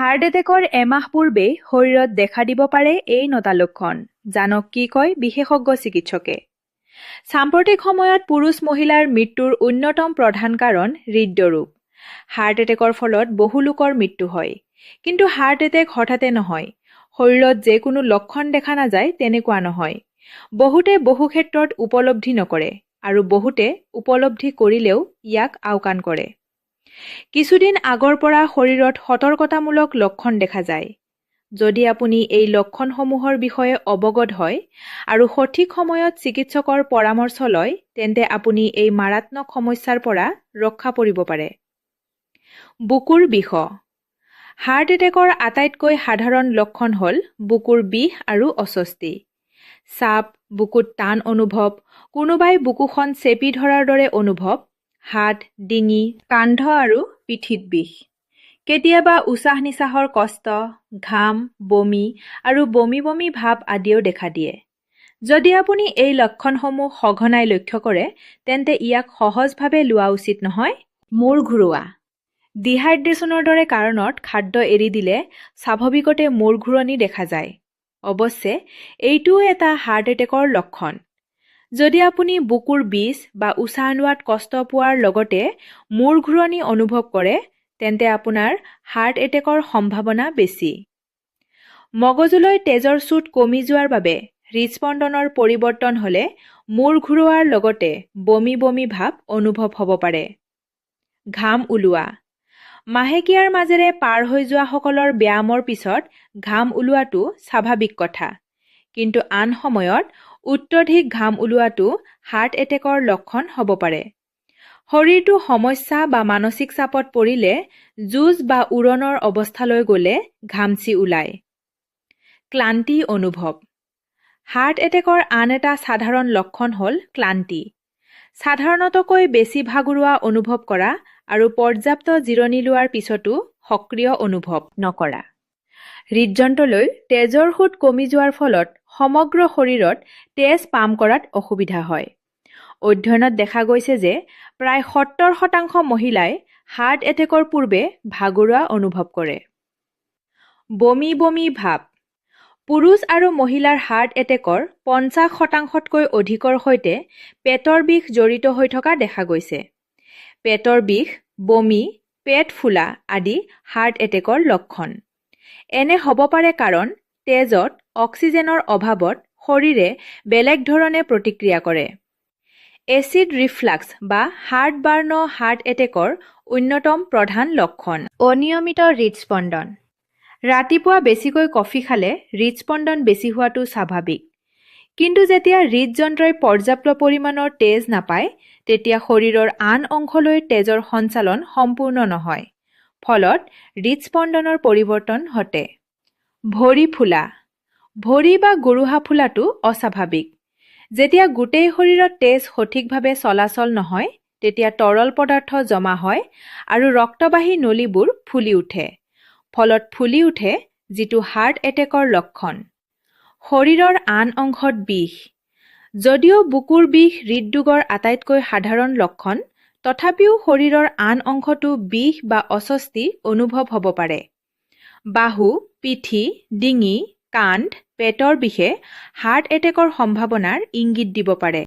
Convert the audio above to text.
Heart এটেকৰ এমাহ পূৰ্বেই শৰীৰত দেখা দিব পাৰে এই 9টা লক্ষণ। জানক কি কয় বিশেষজ্ঞ চিকিৎসকে। সাম্প্ৰতিক সময়ত পুৰুষ-মহিলাৰ মৃত্যুৰ অন্যতম প্ৰধান কাৰণ হৃদৰোগ। হাৰ্ট এটেকৰ ফলত বহু লোকৰ মৃত্যু হয়। কিন্তু হাৰ্ট এটেক হঠাতে নহয়। শৰীৰত যে কোনো লক্ষণ দেখা নাযায় তেনেকুৱা নহয়। বহুতে বহু ক্ষেত্ৰত উপলব্ধি নকৰে আৰু বহুতে উপলব্ধি কৰিলেও ইয়াক আওকাণ কৰে। কিছুদিন আগৰ পৰা শৰীৰত সতৰ্কতামূলক লক্ষণ দেখা যায়। যদি আপুনি এই লক্ষণসমূহৰ বিষয়ে অৱগত হয় আৰু সঠিক সময়ত চিকিৎসকৰ পৰামৰ্শ লয় তেন্তে আপুনি এই মাৰাত্মক সমস্যাৰ পৰা ৰক্ষা পৰিব পাৰে। বুকুৰ বিষ। হাৰ্ট এটেকৰ আটাইতকৈ সাধাৰণ লক্ষণ হ'ল বুকুৰ বিষ আৰু অস্বস্তি। চাপ, বুকুত টান অনুভৱ, কোনোবাই বুকুখন চেপি ধৰাৰ দৰে অনুভৱ, হাত, ডিঙি, কান্ধ আৰু পিঠিত বিষ। কেতিয়াবা উশাহ-নিশাহৰ কষ্ট, ঘাম, বমি আৰু বমি বমি ভাব আদিও দেখা দিয়ে। যদি আপুনি এই লক্ষণসমূহ সঘনাই লক্ষ্য কৰে তেন্তে ইয়াক সহজভাৱে লোৱা উচিত নহয়। মূৰ ঘূৰোৱা। ডিহাইড্ৰেচনৰ দৰে কাৰণত খাদ্য এৰি দিলে স্বাভাৱিকতে মূৰ ঘূৰণি দেখা যায়। অৱশ্যে এইটোও এটা হাৰ্ট এটেকৰ লক্ষণ। যদি আপুনি বুকুৰ বিষ বা উশাহ লোৱাত কষ্ট পোৱাৰ লগতে মূৰ ঘূৰণি অনুভৱ কৰে তেন্তে আপোনাৰ হাৰ্ট এটেকৰ সম্ভাৱনা বেছি। মগজুলৈ তেজৰ চুট কমি যোৱাৰ বাবে হৃদস্পন্দনৰ পৰিৱৰ্তন হ'লে মূৰ ঘূৰোৱাৰ লগতে বমি বমি ভাব অনুভৱ হ'ব পাৰে। ঘাম ওলোৱা। মাহেকীয়াৰ মাজেৰে পাৰ হৈ যোৱা সকলৰ ব্যায়ামৰ পিছত ঘাম ওলোৱাটো স্বাভাৱিক কথা। কিন্তু আন সময়ত অত্যধিক ঘাম ওলোৱাটো হাৰ্ট এটেকৰ লক্ষণ হ'ব পাৰে। শৰীৰটো সমস্যা বা মানসিক চাপত পৰিলে যুঁজ বা উৰণৰ অৱস্থালৈ গ'লে ঘামচি ওলায়। ক্লান্তি অনুভৱ। হাৰ্ট এটেকৰ আন এটা সাধাৰণ লক্ষণ হ'ল ক্লান্তি। সাধাৰণতকৈ বেছি ভাগৰুৱা অনুভৱ কৰা আৰু পৰ্যাপ্ত জিৰণি লোৱাৰ পিছতো সক্ৰিয় অনুভৱ নকৰা। হৃদযন্ত্ৰলৈ তেজৰ সোঁত কমি যোৱাৰ ফলত সমগ্ৰ শৰীৰত তেজ পাম্প কৰাত অসুবিধা হয়। অধ্যয়নত দেখা গৈছে যে প্ৰায় 70% মহিলাই হাৰ্ট এটেকৰ পূৰ্বে ভাগৰুৱা অনুভৱ কৰে। বমি বমি ভাব। পুৰুষ আৰু মহিলাৰ হাৰ্ট এটেকৰ 50%তকৈ অধিকৰ সৈতে পেটৰ বিষ জড়িত হৈ থকা দেখা গৈছে। পেটৰ বিষ, বমি, পেট ফুলা আদি হাৰ্ট এটেকৰ লক্ষণ। এনে হ'ব পাৰে কাৰণ তেজত অক্সিজেনৰ অভাৱত শৰীৰে বেলেগ ধৰণে প্ৰতিক্ৰিয়া কৰে। এচিড ৰিফ্লাক্স বা হাৰ্ট বাৰ্ণ হাৰ্ট এটেকৰ অন্যতম প্ৰধান লক্ষণ। অনিয়মিত হৃদস্পন্দন। ৰাতিপুৱা বেছিকৈ কফি খালে হৃদস্পন্দন বেছি হোৱাটো স্বাভাৱিক। কিন্তু যেতিয়া হৃদযন্ত্ৰই পৰ্যাপ্ত পৰিমাণৰ তেজ নাপায় তেতিয়া শৰীৰৰ আন অংশলৈ তেজৰ সঞ্চালন সম্পূৰ্ণ নহয়। ফলত হৃদস্পন্দনৰ পৰিৱৰ্তন ঘটে। ভৰি ফুলা। ভৰি বা গোৰোহা ফুলাটো অস্বাভাৱিক। যেতিয়া গোটেই শৰীৰত তেজ সঠিকভাৱে চলাচল নহয় তেতিয়া তৰল পদাৰ্থ জমা হয় আৰু ৰক্তবাহী নলীবোৰ ফুলি উঠে। ফলত ফুলি উঠে যিটো হাৰ্ট এটেকৰ লক্ষণ। শৰীৰৰ আন অংশত বিষ। যদিও বুকুৰ বিষ হৃদৰোগৰ আটাইতকৈ সাধাৰণ লক্ষণ তথাপিও শৰীৰৰ আন অংশতো বিষ বা অস্বস্তি অনুভৱ হ'ব পাৰে। বাহু, পিঠি, ডিঙি, কান্ধ, পেটৰ বিষে হাৰ্ট এটেকৰ সম্ভাৱনাৰ ইংগিত দিব পাৰে।